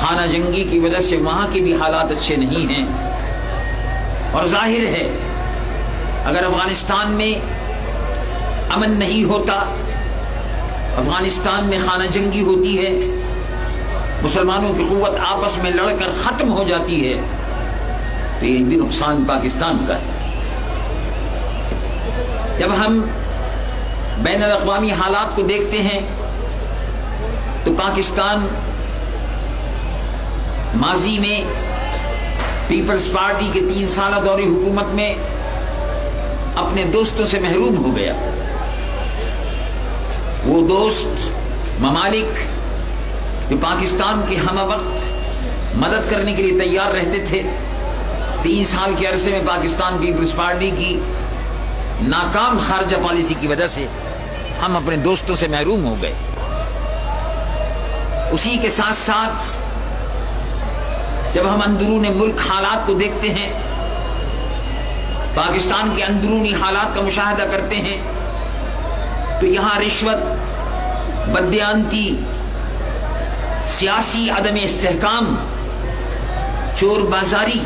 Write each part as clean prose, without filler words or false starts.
خانہ جنگی کی وجہ سے وہاں کے بھی حالات اچھے نہیں ہیں، اور ظاہر ہے اگر افغانستان میں امن نہیں ہوتا، افغانستان میں خانہ جنگی ہوتی ہے، مسلمانوں کی قوت آپس میں لڑ کر ختم ہو جاتی ہے، تو یہ بھی نقصان پاکستان کا ہے۔ جب ہم بین الاقوامی حالات کو دیکھتے ہیں تو پاکستان ماضی میں پیپلز پارٹی کے 3 سالہ دور حکومت میں اپنے دوستوں سے محروم ہو گیا۔ وہ دوست ممالک جو پاکستان کے ہمہ وقت مدد کرنے کے لیے تیار رہتے تھے، 3 سال کے عرصے میں پاکستان پیپلز پارٹی کی ناکام خارجہ پالیسی کی وجہ سے ہم اپنے دوستوں سے محروم ہو گئے۔ اسی کے ساتھ ساتھ جب ہم اندرون ملک حالات کو دیکھتے ہیں، پاکستان کے اندرونی حالات کا مشاہدہ کرتے ہیں، تو یہاں رشوت، بددیانتی، سیاسی عدم استحکام، چور بازاری،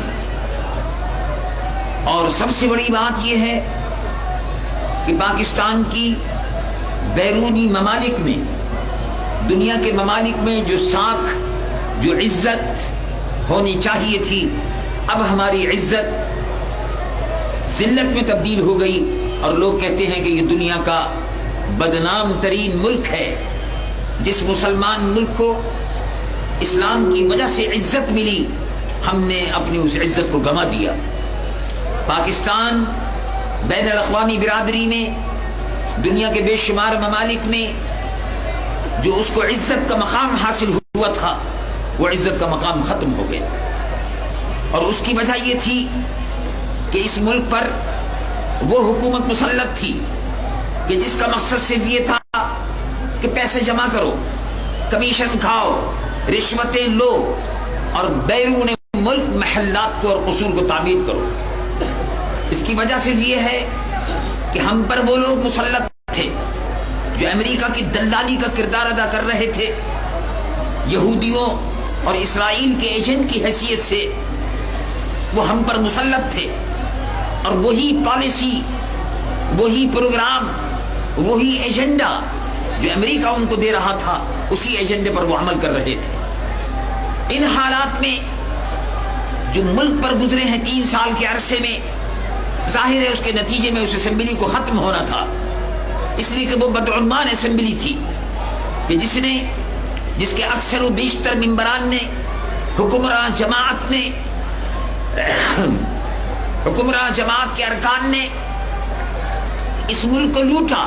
اور سب سے بڑی بات یہ ہے کہ پاکستان کی بیرونی ممالک میں، دنیا کے ممالک میں جو ساکھ، جو عزت ہونی چاہیے تھی، اب ہماری عزت ذلت میں تبدیل ہو گئی، اور لوگ کہتے ہیں کہ یہ دنیا کا بدنام ترین ملک ہے۔ جس مسلمان ملک کو اسلام کی وجہ سے عزت ملی، ہم نے اپنی اس عزت کو گنوا دیا۔ پاکستان بین الاقوامی برادری میں، دنیا کے بے شمار ممالک میں جو اس کو عزت کا مقام حاصل ہوا تھا، وہ عزت کا مقام ختم ہو گیا، اور اس کی وجہ یہ تھی کہ اس ملک پر وہ حکومت مسلط تھی کہ جس کا مقصد صرف یہ تھا کہ پیسے جمع کرو، کمیشن کھاؤ، رشوتیں لو، اور بیرون ملک محلات کو اور قصور کو تعمیر کرو۔ اس کی وجہ صرف یہ ہے کہ ہم پر وہ لوگ مسلط تھے جو امریکہ کی دلالی کا کردار ادا کر رہے تھے، یہودیوں اور اسرائیل کے ایجنٹ کی حیثیت سے وہ ہم پر مسلط تھے، اور وہی پالیسی، وہی پروگرام، وہی ایجنڈا جو امریکہ ان کو دے رہا تھا، اسی ایجنڈے پر وہ عمل کر رہے تھے۔ ان حالات میں جو ملک پر گزرے ہیں 3 سال کے عرصے میں، ظاہر ہے اس کے نتیجے میں اس اسمبلی کو ختم ہونا تھا، اس لیے کہ وہ بدعنوان اسمبلی تھی کہ جس کے اکثر و بیشتر ممبران نے، حکمراں جماعت کے ارکان نے اس ملک کو لوٹا،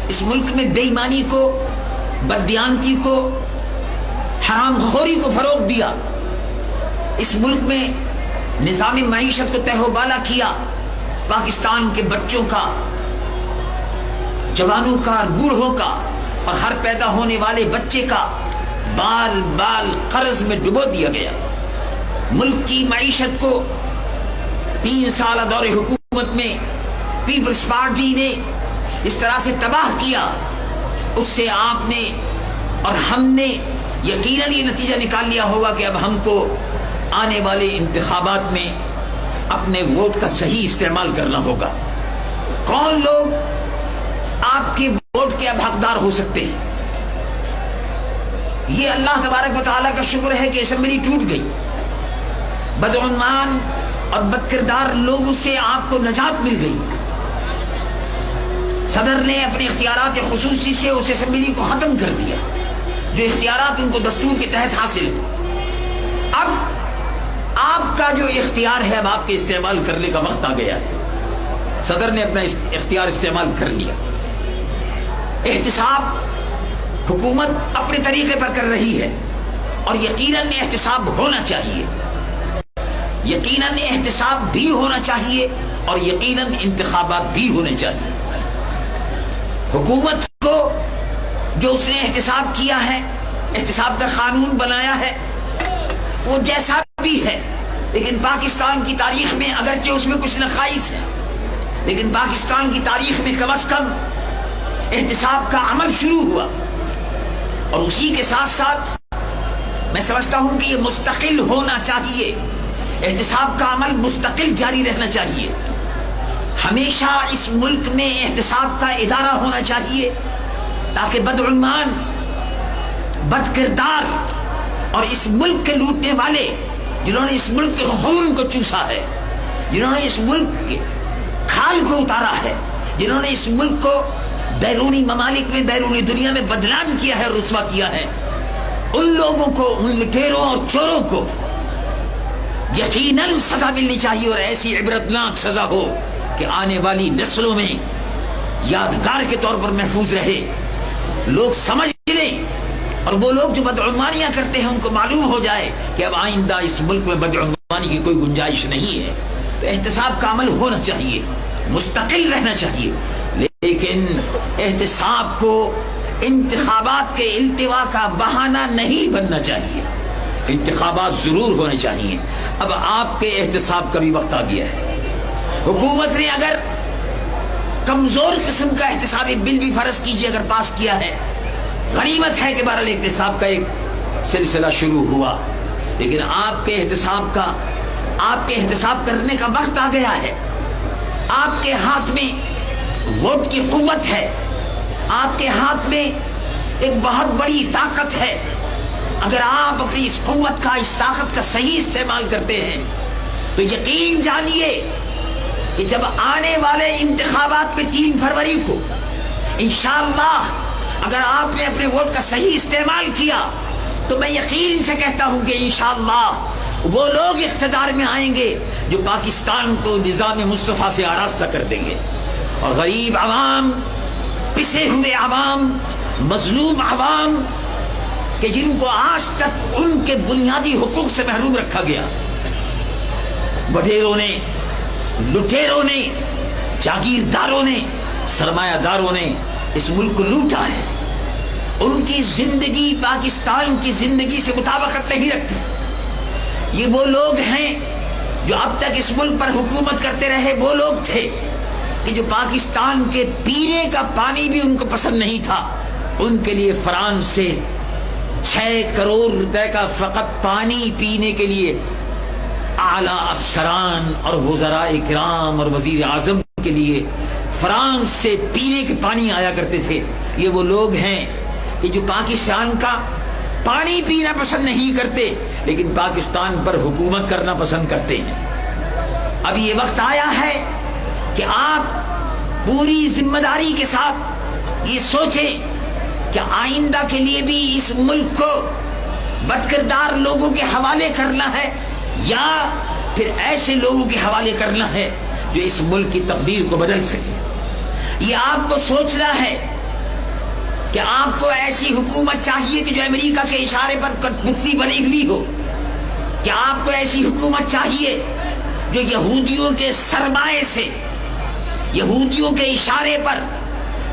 اس ملک میں بے ایمانی کو، بددیانتی کو، حرام خوری کو فروغ دیا، اس ملک میں نظام معیشت کو تہو بالا کیا، پاکستان کے بچوں کا، جوانوں کا، بوڑھوں کا، اور ہر پیدا ہونے والے بچے کا بال بال قرض میں ڈبو دیا گیا۔ ملک کی معیشت کو 3 سالہ دور حکومت میں پیپلز پارٹی نے اس طرح سے تباہ کیا، اس سے آپ نے اور ہم نے یقیناً یہ نتیجہ نکال لیا ہوگا کہ اب ہم کو آنے والے انتخابات میں اپنے ووٹ کا صحیح استعمال کرنا ہوگا۔ کون لوگ آپ کے ووٹ کے اب حقدار ہو سکتے ہیں؟ یہ اللہ تبارک و تعالیٰ کا شکر ہے کہ اسمبلی ٹوٹ گئی، بدعنوان اور بدکردار لوگوں سے آپ کو نجات مل گئی۔ صدر نے اپنے اختیارات خصوصی سے اس اسمبلی کو ختم کر دیا، جو اختیارات ان کو دستور کے تحت حاصل ہیں۔ اب آپ کا جو اختیار ہے، اب آپ کے استعمال کرنے کا وقت آ گیا ہے۔ صدر نے اپنا اختیار استعمال کر لیا۔ احتساب حکومت اپنے طریقے پر کر رہی ہے، اور یقیناً احتساب ہونا چاہیے، یقیناً احتساب بھی ہونا چاہیے، اور یقیناً انتخابات بھی ہونے چاہیے۔ حکومت کو جو اس نے احتساب کیا ہے، احتساب کا قانون بنایا ہے، وہ جیسا بھی ہے، لیکن پاکستان کی تاریخ میں اگرچہ اس میں کچھ نقائص ہیں، لیکن پاکستان کی تاریخ میں کم از کم احتساب کا عمل شروع ہوا۔ اور اسی کے ساتھ ساتھ میں سمجھتا ہوں کہ یہ مستقل ہونا چاہیے، احتساب کا عمل مستقل جاری رہنا چاہیے، ہمیشہ اس ملک میں احتساب کا ادارہ ہونا چاہیے، تاکہ بدعنوان، بد کردار اور اس ملک کے لوٹنے والے، جنہوں نے اس ملک کے خون کو چوسا ہے، جنہوں نے اس ملک کے کھال کو اتارا ہے، جنہوں نے اس ملک کو بیرونی ممالک میں، بیرونی دنیا میں بدنام کیا ہے، رسوا کیا ہے، ان لوگوں کو، ان لٹیروں اور چوروں کو یقیناً سزا ملنی چاہیے، اور ایسی عبرتناک سزا ہو کہ آنے والی نسلوں میں یادگار کے طور پر محفوظ رہے، لوگ سمجھ لیں، اور وہ لوگ جو بدعنوانیاں کرتے ہیں ان کو معلوم ہو جائے کہ اب آئندہ اس ملک میں بدعنوانی کی کوئی گنجائش نہیں ہے۔ تو احتساب کا عمل ہونا چاہیے، مستقل رہنا چاہیے، لیکن احتساب کو انتخابات کے التوا کا بہانہ نہیں بننا چاہیے، انتخابات ضرور ہونے چاہیے۔ اب آپ کے احتساب کا بھی وقت آ گیا ہے، حکومت نے اگر کمزور قسم کا احتسابی بل بھی فرض کیجیے اگر پاس کیا ہے، غنیمت ہے کہ بہرحال احتساب کا ایک سلسلہ شروع ہوا، لیکن آپ کے احتساب کرنے کا وقت آ گیا ہے۔ آپ کے ہاتھ میں ووٹ کی قوت ہے، آپ کے ہاتھ میں ایک بہت بڑی طاقت ہے، اگر آپ اپنی اس قوت کا، اس طاقت کا صحیح استعمال کرتے ہیں تو یقین جانیے کہ جب آنے والے انتخابات میں 3 فروری کو انشاءاللہ اگر آپ نے اپنے ووٹ کا صحیح استعمال کیا تو میں یقین سے کہتا ہوں کہ انشاءاللہ وہ لوگ اقتدار میں آئیں گے جو پاکستان کو نظام مصطفیٰ سے آراستہ کر دیں گے، اور غریب عوام، پسے ہوئے عوام، مظلوم عوام کہ جن کو آج تک ان کے بنیادی حقوق سے محروم رکھا گیا، وڈیروں نے، لٹیروں نے، جاگیرداروں نے، سرمایہ داروں نے اس ملک کو لوٹا ہے، ان کی زندگی پاکستان کی زندگی سے مطابقت نہیں رکھتی۔ یہ وہ لوگ ہیں جو اب تک اس ملک پر حکومت کرتے رہے، وہ لوگ تھے کہ جو پاکستان کے پینے کا پانی بھی ان کو پسند نہیں تھا، ان کے لیے فرانس سے 6 کروڑ روپے کا فقط پانی پینے کے لیے اعلیٰ افسران اور وزراء کرام اور وزیر اعظم کے لیے فرانس سے پینے کے پانی آیا کرتے تھے۔ یہ وہ لوگ ہیں کہ جو پاکستان کا پانی پینا پسند نہیں کرتے لیکن پاکستان پر حکومت کرنا پسند کرتے ہیں۔ اب یہ وقت آیا ہے کہ آپ پوری ذمہ داری کے ساتھ یہ سوچیں کہ آئندہ کے لیے بھی اس ملک کو بدکردار لوگوں کے حوالے کرنا ہے یا پھر ایسے لوگوں کے حوالے کرنا ہے جو اس ملک کی تقدیر کو بدل سکے۔ یہ آپ کو سوچنا ہے کہ آپ کو ایسی حکومت چاہیے کہ جو امریکہ کے اشارے پر کٹپتلی بنی ہوئی ہو، کہ آپ کو ایسی حکومت چاہیے جو یہودیوں کے سرمائے سے، یہودیوں کے اشارے پر،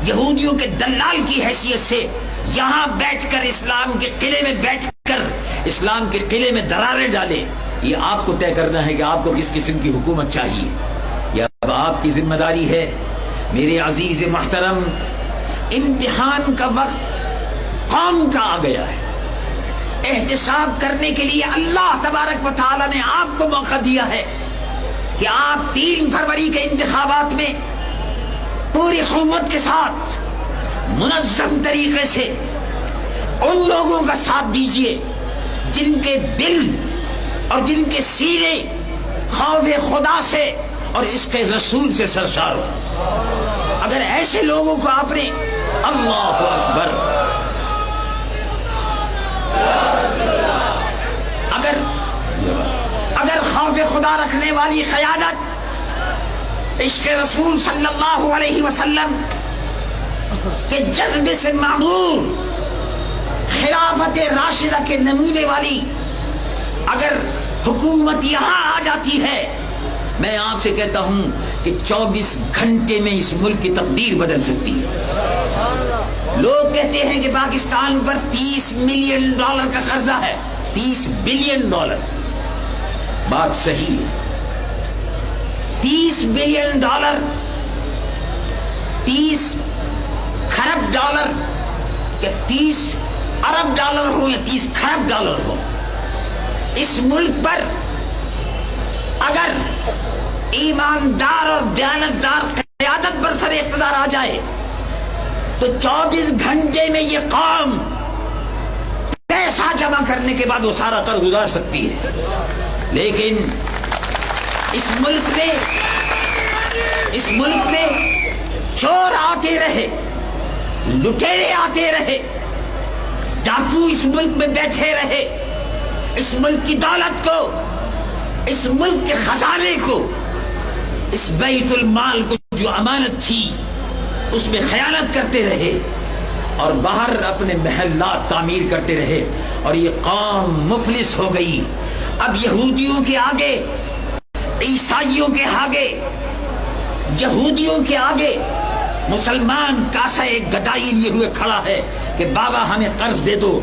یہودیوں کے دلال کی حیثیت سے یہاں بیٹھ کر اسلام کے قلعے میں بیٹھ کر اسلام کے قلعے میں دراریں ڈالے۔ یہ آپ کو طے کرنا ہے کہ آپ کو کس قسم کی حکومت چاہیے۔ یہ اب آپ کی ذمہ داری ہے۔ میرے عزیز محترم، امتحان کا وقت قوم کا آ گیا ہے۔ احتساب کرنے کے لیے اللہ تبارک و تعالی نے آپ کو موقع دیا ہے کہ آپ 3 فروری کے انتخابات میں پوری قوت کے ساتھ منظم طریقے سے ان لوگوں کا ساتھ دیجئے جن کے دل اور جن کے سینے خوف خدا سے اور اس کے رسول سے سرشار ہو۔ اگر ایسے لوگوں کو آپ نے، اللہ اکبر، اگر خوف خدا رکھنے والی قیادت عشق رسول صلی اللہ علیہ وسلم کے جذبے سے معمور، خلافت راشدہ کے نمونے والی اگر حکومت یہاں آ جاتی ہے، میں آپ سے کہتا ہوں کہ 24 گھنٹے میں اس ملک کی تقدیر بدل سکتی ہے۔ لوگ کہتے ہیں کہ پاکستان پر $30 ملین کا قرضہ ہے، $30 بلین۔ بات صحیح ہے، $30 بلین، 30 خرب ڈالر، کہ 30 ارب ڈالر ہو یا 30 خرب ڈالر ہو، اس ملک پر اگر ایماندار اور دیانتدار قیادت پر سر اقتدار آ جائے تو 24 گھنٹے میں یہ قوم پیسہ جمع کرنے کے بعد وہ سارا قرض گزار سکتی ہے. لیکن اس ملک میں چور آتے رہے, لٹیرے آتے رہے, ڈاکو اس ملک میں بیٹھے رہے, اس ملک کی دولت کو, اس ملک کے خزانے کو, اس بیت المال کو جو امانت تھی اس میں خیانت کرتے رہے اور باہر اپنے محلات تعمیر کرتے رہے, اور یہ قوم مفلس ہو گئی. اب یہودیوں کے آگے, عیسائیوں کے آگے, یہودیوں کے آگے مسلمان کاسا ایک گدائی لیے ہوئے کھڑا ہے کہ بابا ہمیں قرض دے دو.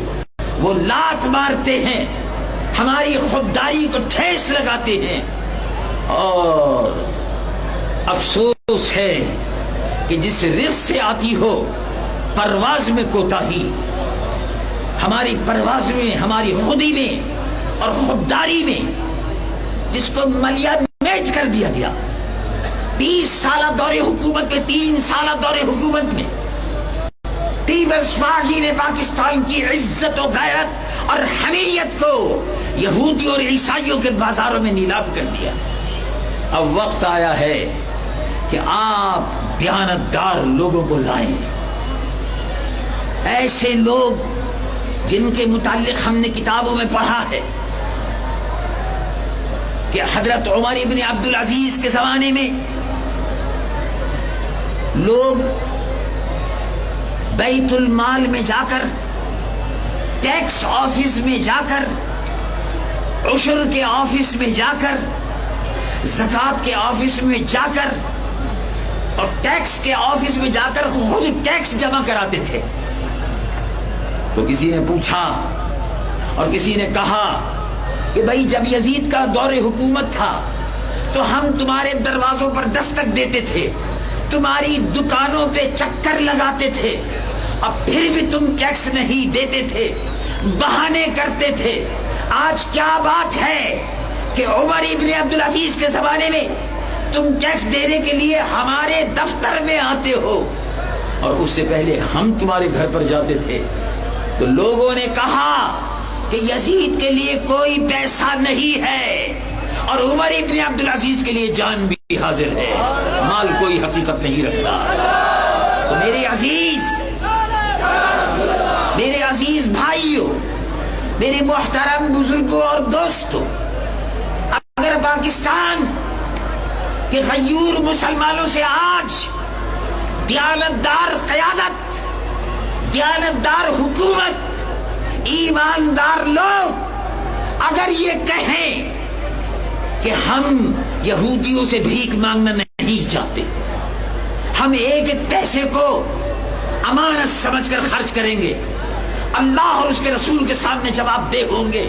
وہ لات مارتے ہیں, ہماری خودداری کو ٹھیس لگاتے ہیں. اور افسوس ہے کہ جس رزق سے آتی ہو پرواز میں کوتاہی, ہماری پرواز میں, ہماری خودی میں اور خودداری میں جس کو ملیا میٹ کر دیا گیا. 20 سالہ دور حکومت میں, 3 سالہ دور حکومت میں پیپلز پارٹی نے پاکستان کی عزت و غیرت اور حمیت کو یہودی اور عیسائیوں کے بازاروں میں نیلام کر دیا. اب وقت آیا ہے کہ آپ دیانتدار لوگوں کو لائیں, ایسے لوگ جن کے متعلق ہم نے کتابوں میں پڑھا ہے کہ حضرت عمر ابن عبدالعزیز کے زمانے میں لوگ بیت المال میں جا کر, ٹیکس آفس میں جا کر, عشر کے آفس میں جا کر, زکوٰۃ کے آفس میں جا کر اور ٹیکس کے آفس میں جا کر خود ٹیکس جمع کراتے تھے. تو کسی نے پوچھا اور کسی نے کہا کہ بھائی جب یزید کا دور حکومت تھا تو ہم تمہارے دروازوں پر دستک دیتے تھے, تمہاری دکانوں پہ چکر لگاتے تھے, اب پھر بھی تم ٹیکس نہیں دیتے تھے, بہانے کرتے تھے. آج کیا بات ہے کہ عمر ابن عبدالعزیز کے زمانے میں تم ٹیکس دینے کے لیے ہمارے دفتر میں آتے ہو, اور اس سے پہلے ہم تمہارے گھر پر جاتے تھے. تو لوگوں نے کہا کہ یزید کے لیے کوئی پیسہ نہیں ہے اور عمر ابن عبدالعزیز کے لیے جان بھی حاضر ہے, مال کوئی حقیقت نہیں رکھتا. تو میرے عزیز بھائیوں, میرے محترم بزرگوں اور دوستوں, اگر پاکستان کے غیور مسلمانوں سے آج دیانتدار قیادت, دیانتدار حکومت, ایماندار لوگ اگر یہ کہیں کہ ہم یہودیوں سے بھیک مانگنا نہیں چاہتے, ہم ایک ایک پیسے کو امانت سمجھ کر خرچ کریں گے, اللہ اور اس کے رسول کے سامنے جواب دہ ہوں گے,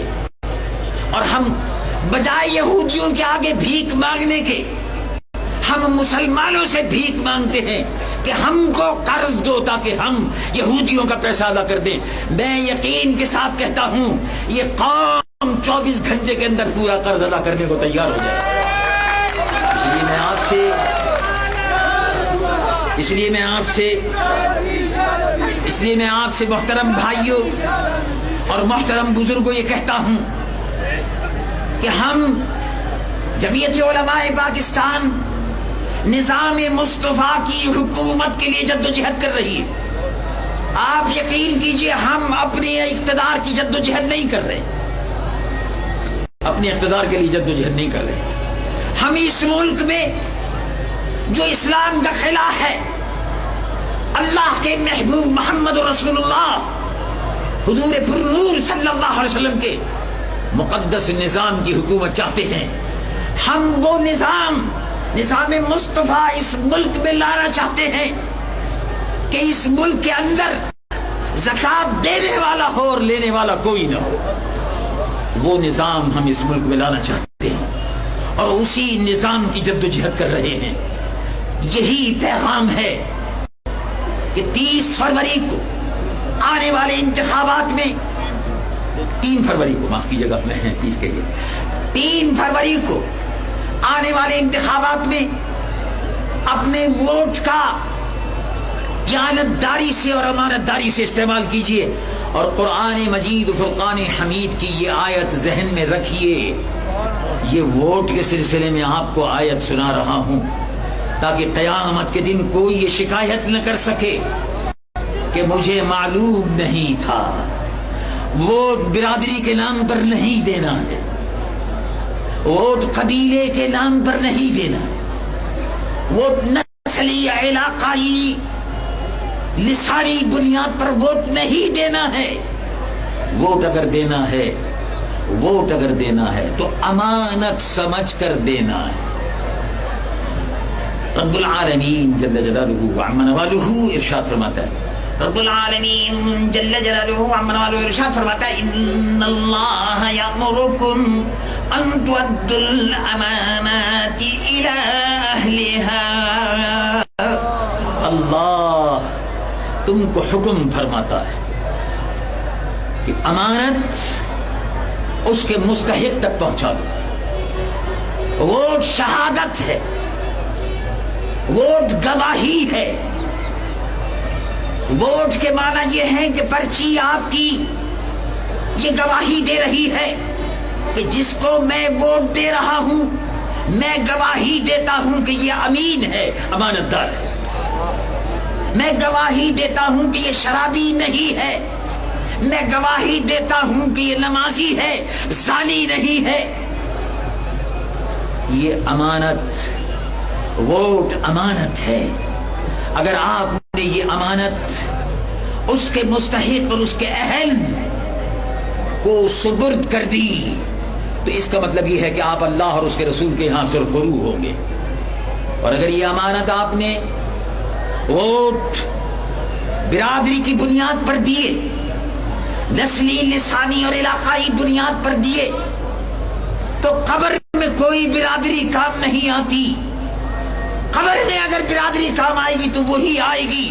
اور ہم بجائے یہودیوں کے آگے بھیک مانگنے کے ہم مسلمانوں سے بھیک مانگتے ہیں کہ ہم کو قرض دو تاکہ ہم یہودیوں کا پیسہ ادا کر دیں. میں یقین کے ساتھ کہتا ہوں یہ قوم 24 گھنٹے کے اندر پورا قرض ادا کرنے کو تیار ہو جائے. اس لیے میں آپ سے محترم بھائیوں اور محترم بزرگوں یہ کہتا ہوں کہ ہم جمعیت علماء پاکستان نظام مصطفیٰ کی حکومت کے لیے جدوجہد کر رہی ہے. آپ یقین کیجئے ہم اپنے اقتدار کی جدوجہد نہیں کر رہے, اپنے اقتدار کے لیے جدوجہد نہیں کر رہے. ہم اس ملک میں جو اسلام کا قلعہ ہے, اللہ کے محبوب محمد رسول اللہ حضور پرنور صلی اللہ علیہ وسلم کے مقدس نظام کی حکومت چاہتے ہیں. ہم وہ نظام مصطفیٰ اس ملک میں لانا چاہتے ہیں کہ اس ملک کے اندر زکوٰۃ دینے والا ہو اور لینے والا کوئی نہ ہو. وہ نظام ہم اس ملک میں لانا چاہتے ہیں اور اسی نظام کی جدوجہد کر رہے ہیں. یہی پیغام ہے کہ 30 فروری کو آنے والے انتخابات میں 3 فروری کو، معاف کیجیے گا میں 30 کہیے، 3 فروری کو آنے والے انتخابات میں اپنے ووٹ کا دیانتداری سے اور امانتداری سے استعمال کیجئے، اور قرآن مجید فرقان حمید کی یہ آیت ذہن میں رکھیے. یہ ووٹ کے سلسلے میں آپ کو آیت سنا رہا ہوں تاکہ قیامت کے دن کوئی یہ شکایت نہ کر سکے کہ مجھے معلوم نہیں تھا. ووٹ برادری کے نام پر نہیں دینا ہے، ووٹ قبیلے کے نام پر نہیں دینا، ووٹ نسلی علاقائی لسانی بنیاد پر ووٹ نہیں دینا ہے. ووٹ اگر دینا ہے، ووٹ اگر دینا ہے تو امانت سمجھ کر دینا ہے. رب العالمین جل جلالہ وعم نوالہ ارشاد فرماتا ہے، رب العالمین جل جلالہ وعم نوالہ ارشاد فرماتا ہے، ان اللہ یامرکم ان تؤدوا الامانات الی اہلها. اللہ تم کو حکم فرماتا ہے کہ امانت اس کے مستحق تک پہنچا دو. ووٹ شہادت ہے، ووٹ گواہی ہے. ووٹ کے معنی یہ ہے کہ پرچی آپ کی یہ گواہی دے رہی ہے کہ جس کو میں ووٹ دے رہا ہوں میں گواہی دیتا ہوں کہ یہ امین ہے، امانت دار ہے. میں گواہی دیتا ہوں کہ یہ شرابی نہیں ہے، میں گواہی دیتا ہوں کہ یہ نمازی ہے، زانی نہیں ہے. یہ امانت، ووٹ امانت ہے. اگر آپ نے یہ امانت اس کے مستحق اور اس کے اہل کو سپرد کر دی تو اس کا مطلب یہ ہے کہ آپ اللہ اور اس کے رسول کے ہاں سرخرو ہوں گے. اور اگر یہ امانت آپ نے ووٹ برادری کی بنیاد پر دیے، نسلی لسانی اور علاقائی بنیاد پر دیے، تو قبر میں کوئی برادری کام نہیں آتی. قبر میں اگر برادری کام آئے گی تو وہی آئے گی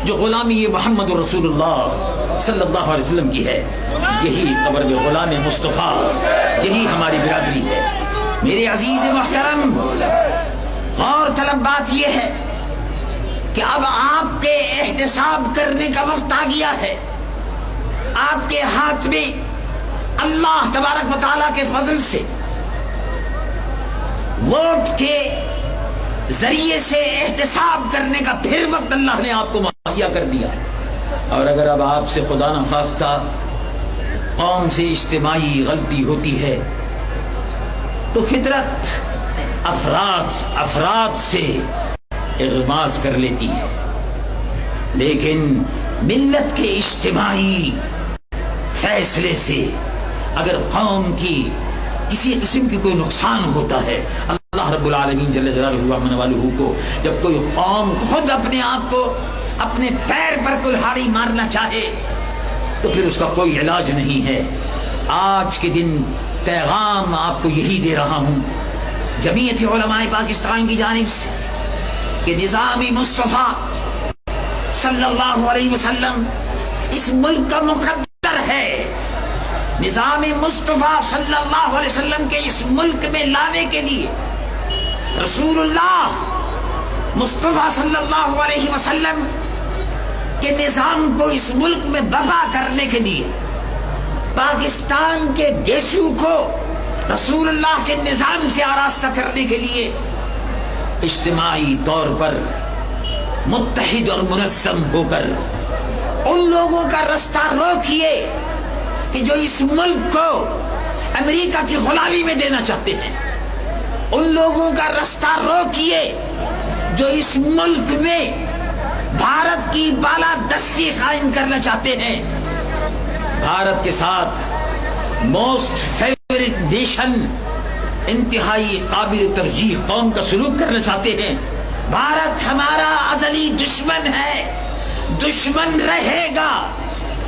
جو غلامی محمد رسول اللہ صلی اللہ علیہ وسلم کی ہے. یہی قبر میں غلام مصطفیٰ، یہی ہماری برادری ہے. میرے عزیز محترم، غور طلب بات یہ ہے کہ اب آپ کے احتساب کرنے کا وقت آ گیا ہے. آپ کے ہاتھ میں اللہ تبارک و تعالیٰ کے فضل سے ووٹ کے ذریعے سے احتساب کرنے کا پھر وقت اللہ نے آپ کو مہیا کر دیا. اور اگر اب آپ سے خدا نخواستہ قوم سے اجتماعی غلطی ہوتی ہے تو فطرت افراد سے اغماض کر لیتی ہے، لیکن ملت کے اجتماعی فیصلے سے اگر قوم کی کسی قسم کی کوئی نقصان ہوتا ہے، اللہ رب العالمین جل جلالہ وعم نوالہ کو جب کوئی قوم خود اپنے آپ کو اپنے پیر پر کلہاڑی مارنا چاہے تو پھر اس کا کوئی علاج نہیں ہے. آج کے دن پیغام آپ کو یہی دے رہا ہوں جمعیت علماء پاکستان کی جانب سے کہ نظام مصطفیٰ صلی اللہ علیہ وسلم اس ملک کا مقدر ہے. نظام مصطفیٰ صلی اللہ علیہ وسلم کے اس ملک میں لانے کے لیے رسول اللہ مصطفیٰ صلی اللہ علیہ وسلم کے نظام کو اس ملک میں برپا کرنے کے لیے پاکستان کے گیسو کو رسول اللہ کے نظام سے آراستہ کرنے کے لیے اجتماعی طور پر متحد اور منظم ہو کر ان لوگوں کا رستہ روکیے کہ جو اس ملک کو امریکہ کی غلامی میں دینا چاہتے ہیں. ان لوگوں کا رستہ روکیے جو اس ملک میں بھارت کی بالادستی قائم کرنا چاہتے ہیں، بھارت کے ساتھ موسٹ فیورٹ نیشن، انتہائی قابل ترجیح قوم کا سلوک کرنا چاہتے ہیں. بھارت ہمارا ازلی دشمن ہے، دشمن رہے گا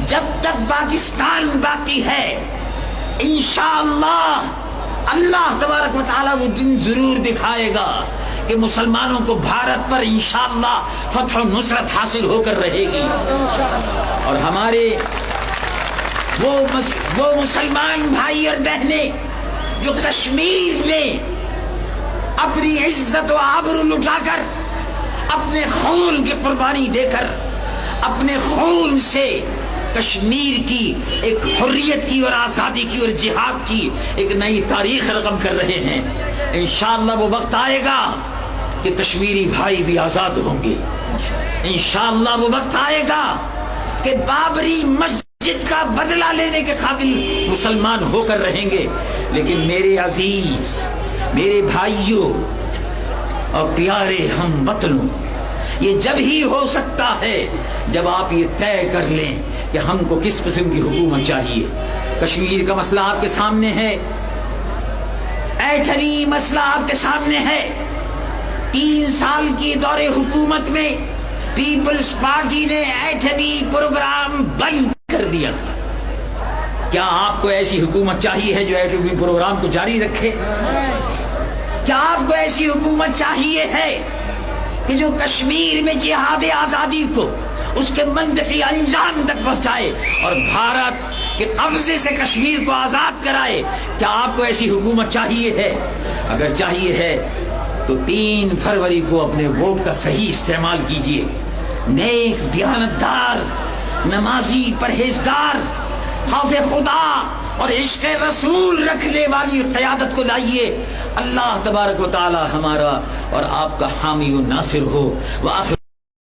جب تک پاکستان باقی ہے. انشاءاللہ اللہ تبارک و تعالیٰ وہ دن ضرور دکھائے گا کہ مسلمانوں کو بھارت پر انشاءاللہ فتح و نصرت حاصل ہو کر رہے گی. اور ہمارے وہ مسلمان بھائی اور بہنیں جو کشمیر میں اپنی عزت و آبرو لٹا کر، اپنے خون کی قربانی دے کر، اپنے خون سے کشمیر کی ایک حریت کی اور آزادی کی اور جہاد کی ایک نئی تاریخ رقم کر رہے ہیں، انشاءاللہ وہ وقت آئے گا کہ کشمیری بھائی بھی آزاد ہوں گے. انشاءاللہ وہ وقت آئے گا کہ بابری مسجد کا بدلہ لینے کے قابل مسلمان ہو کر رہیں گے. لیکن میرے عزیز، میرے بھائیوں اور پیارے ہم وطنوں، یہ جب ہی ہو سکتا ہے جب آپ یہ طے کر لیں کہ ہم کو کس قسم کی حکومت چاہیے. کشمیر کا مسئلہ آپ کے سامنے ہے، ایٹمی مسئلہ آپ کے سامنے ہے. 3 سال کی دور حکومت میں پیپلز پارٹی نے ایٹمی پروگرام بند کر دیا تھا. کیا آپ کو ایسی حکومت چاہیے ہے جو ایٹمی پروگرام کو جاری رکھے؟ کیا آپ کو ایسی حکومت چاہیے ہے کہ جو کشمیر میں جہاد آزادی کو اس کے منطقی انجام تک پہنچائے اور بھارت کے قبضے سے کشمیر کو آزاد کرائے؟ کیا آپ کو ایسی حکومت چاہیے ہے؟ اگر چاہیے ہے تو 3 فروری کو اپنے ووٹ کا صحیح استعمال کیجیے. نیک، دیانتدار، نمازی، پرہیزگار، خوف خدا اور عشق رسول رکھنے والی قیادت کو لائیے. اللہ تبارک و تعالی ہمارا اور آپ کا حامی و ناصر ہو. وآخر